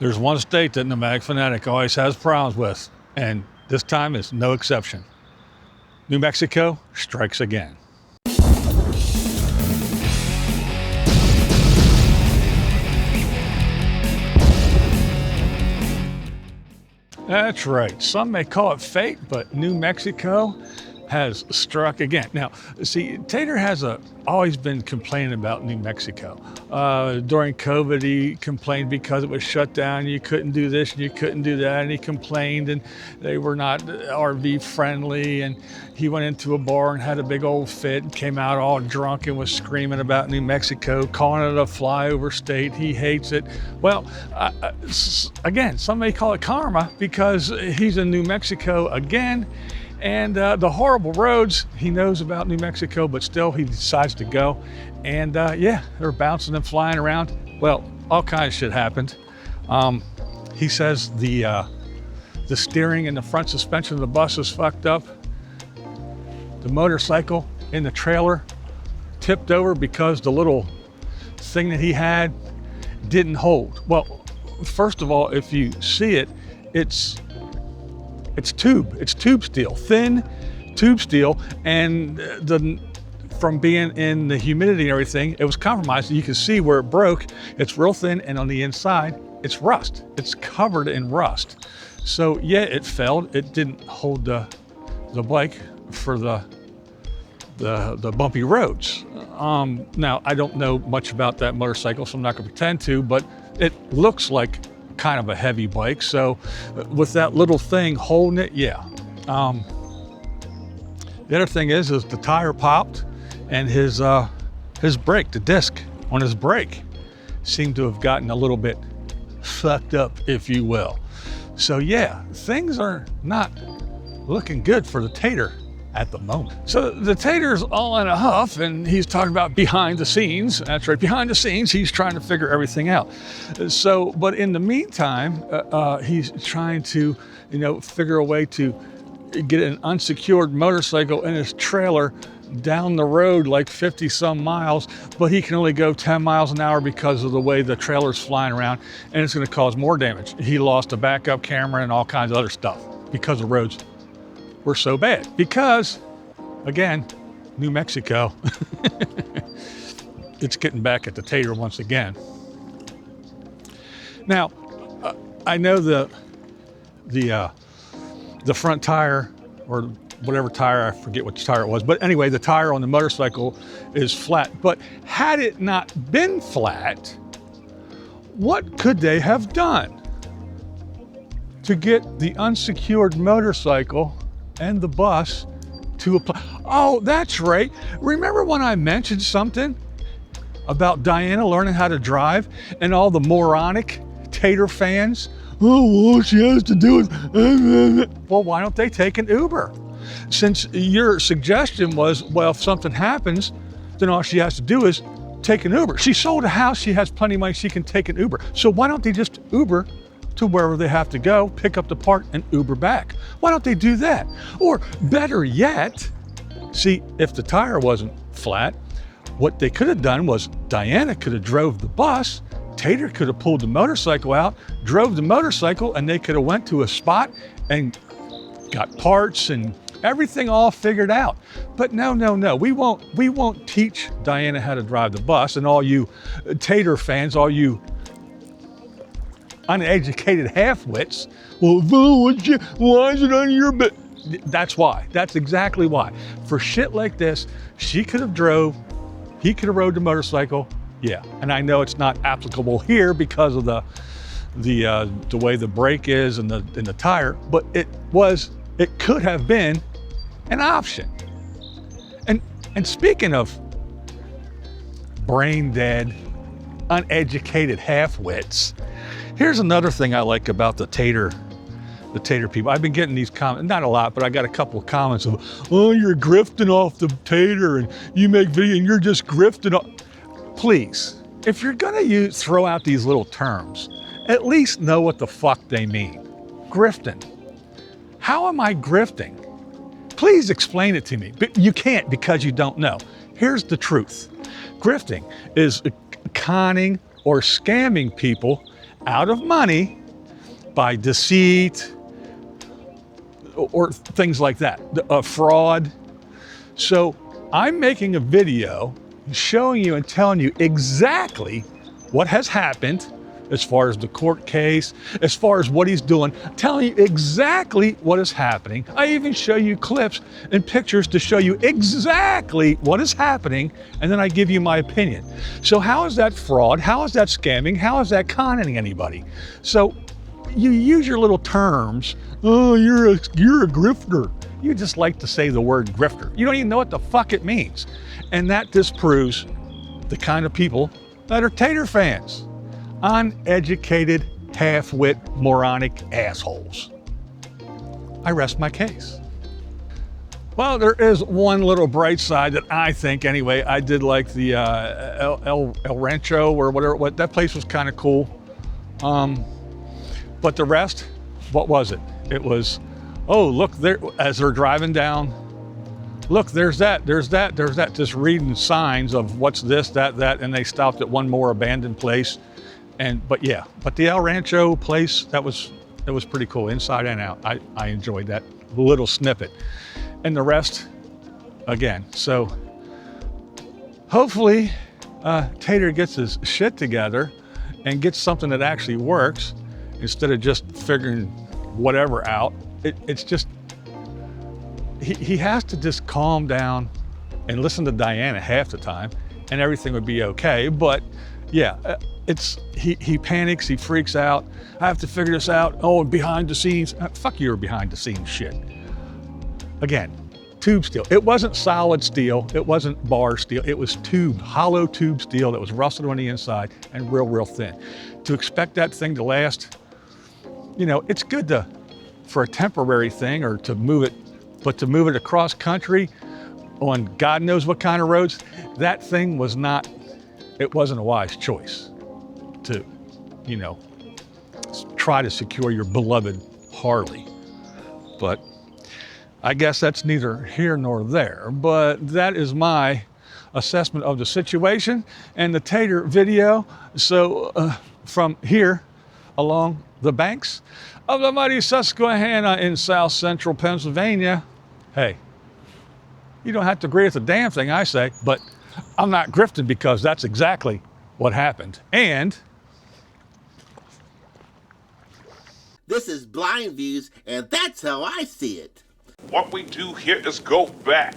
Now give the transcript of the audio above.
There's one state that Nomadic Fanatic always has problems with, and this time is no exception. New Mexico strikes again. That's right. Some may call it fate, but New Mexico has struck again. Now, see, Tater has always been complaining about New Mexico. During COVID, he complained because it was shut down. You couldn't do this and you couldn't do that. And he complained and they were not RV friendly. And he went into a bar and had a big old fit and came out all drunk and was screaming about New Mexico, calling it a flyover state. He hates it. Well, again, some may call it karma because he's in New Mexico again. And the horrible roads, he knows about New Mexico, but still he decides to go. And yeah, they're bouncing and flying around. Well, all kinds of shit happened. He says the steering and the front suspension of the bus is fucked up. The motorcycle in the trailer tipped over because the little thing that he had didn't hold. Well, first of all, if you see it, it's tube steel, thin tube steel, and from being in the humidity and everything, it was compromised. You can see where it broke. It's real thin, and on the inside, it's rust. It's covered in rust. So yeah, it failed. It didn't hold the bike for the bumpy roads. Now, I don't know much about that motorcycle, so I'm not gonna pretend to, but it looks like kind of a heavy bike. So with that little thing holding it, yeah. The other thing is the tire popped and his brake, the disc on his brake seemed to have gotten a little bit fucked up, if you will. So yeah, things are not looking good for the Tater at the moment. So the Tater's all in a huff and he's talking about behind the scenes. That's right, behind the scenes, he's trying to figure everything out. So, but in the meantime, he's trying to, figure a way to get an unsecured motorcycle in his trailer down the road like 50 some miles, but he can only go 10 miles an hour because of the way the trailer's flying around, and it's gonna cause more damage. He lost a backup camera and all kinds of other stuff because the roads were so bad. Because, again, New Mexico, it's getting back at the Tater once again. Now, I know the front tire, or whatever tire, I forget which tire it was, but anyway, the tire on the motorcycle is flat. But had it not been flat, what could they have done to get the unsecured motorcycle and the bus to apply? Oh, that's right. Remember when I mentioned something about Diana learning how to drive and all the moronic Tater fans? Oh, all she has to do is, well, why don't they take an Uber? Since your suggestion was, well, if something happens, then all she has to do is take an Uber. She sold a house, she has plenty of money, she can take an Uber. So why don't they just Uber to wherever they have to go, pick up the part and Uber back? Why don't they do that? Or better yet, see, if the tire wasn't flat, what they could have done was Diana could have drove the bus, Tater could have pulled the motorcycle out, drove the motorcycle, and they could have went to a spot and got parts and everything all figured out. But no, we won't teach Diana how to drive the bus. And all you Tater fans, all you uneducated half-wits, well, why is it on your bed? That's why. That's exactly why. For shit like this, she could have drove, he could have rode the motorcycle. Yeah, and I know it's not applicable here because of the way the brake is and the tire, but it could have been an option. And speaking of brain dead, uneducated half-wits, here's another thing I like about the Tater people. I've been getting these comments, not a lot, but I got a couple of comments of, oh, you're grifting off the Tater and you make video and you're just grifting off. Please, if you're gonna throw out these little terms, at least know what the fuck they mean. Grifting. How am I grifting? Please explain it to me. But you can't because you don't know. Here's the truth. Grifting is conning or scamming people out of money by deceit or things like that, fraud. So I'm making a video showing you and telling you exactly what has happened as far as the court case, as far as what he's doing, telling you exactly what is happening. I even show you clips and pictures to show you exactly what is happening, and then I give you my opinion. So how is that fraud? How is that scamming? How is that conning anybody? So you use your little terms. Oh, you're a grifter. You just like to say the word grifter. You don't even know what the fuck it means. And that disproves the kind of people that are Tater fans. Uneducated, half-wit, moronic assholes. I rest my case. Well, there is one little bright side that I think, anyway. I did like the El Rancho or whatever. That place was kind of cool. But the rest, what was it? It was, oh, look there, as they're driving down, look, there's that, just reading signs of what's this, that, and they stopped at one more abandoned place. But the El Rancho place, it was pretty cool, inside and out. I enjoyed that little snippet. And the rest, again, so hopefully Tater gets his shit together and gets something that actually works instead of just figuring whatever out. It's just, he has to just calm down and listen to Diana half the time and everything would be okay. But yeah, he panics, he freaks out. I have to figure this out. Oh, behind the scenes. Fuck your behind the scenes shit. Again, tube steel. It wasn't solid steel. It wasn't bar steel. It was hollow tube steel that was rusted on the inside and real thin. To expect that thing to last, it's good for a temporary thing or to move it, but to move it across country on God knows what kind of roads, that thing wasn't a wise choice to, try to secure your beloved Harley. But I guess that's neither here nor there, but that is my assessment of the situation and the Tater video. So from here along the banks of the mighty Susquehanna in South Central Pennsylvania, hey, you don't have to agree with a damn thing I say, but I'm not grifting because that's exactly what happened. And this is BlindViews, and that's how I see it. What we do here is go back.